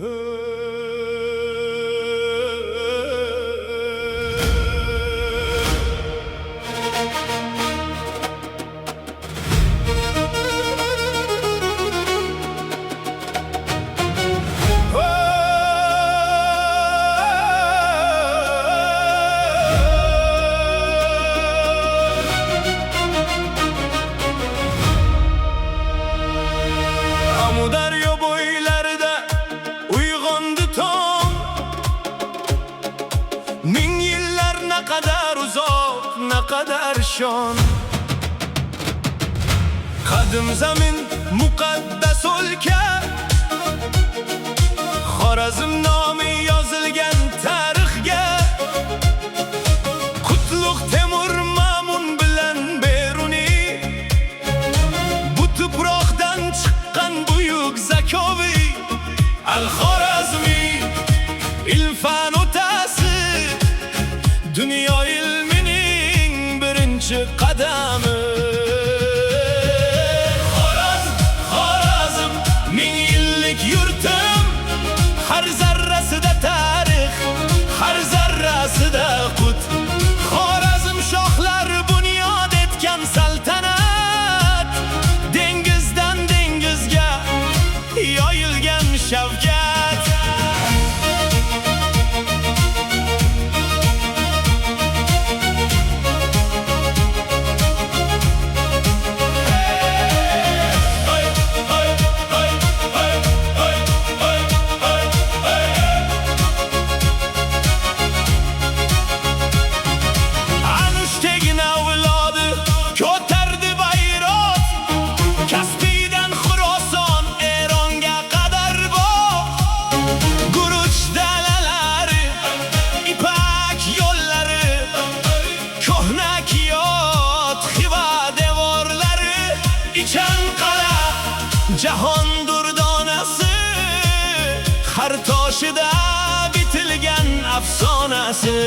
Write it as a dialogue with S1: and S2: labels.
S1: Amudaryo boylarida uyg'ondi tong. Ming yillar naqadar uzoq, naqadar shon. Qadim zamin muqaddas o'lka, Xorazm nomi yozilgan tarixga. Qutlug' Temur Ma'mun bilan Beruniy, bu tuproqdan chiqqan buyuk zakoviy Al-Xorazmiy. Ilm-fan o'tasi, dunyo ilmining birinchi qadami. Xorazm, ming yillik yurtim, har zarrasida tarix, har zarrasida qut. Xorazm shohlari bunyod etgan saltanat, dengizdan dengizga yoyilgan shavkat. Jahon durdonasi, har toshida bitilgan afsonasi.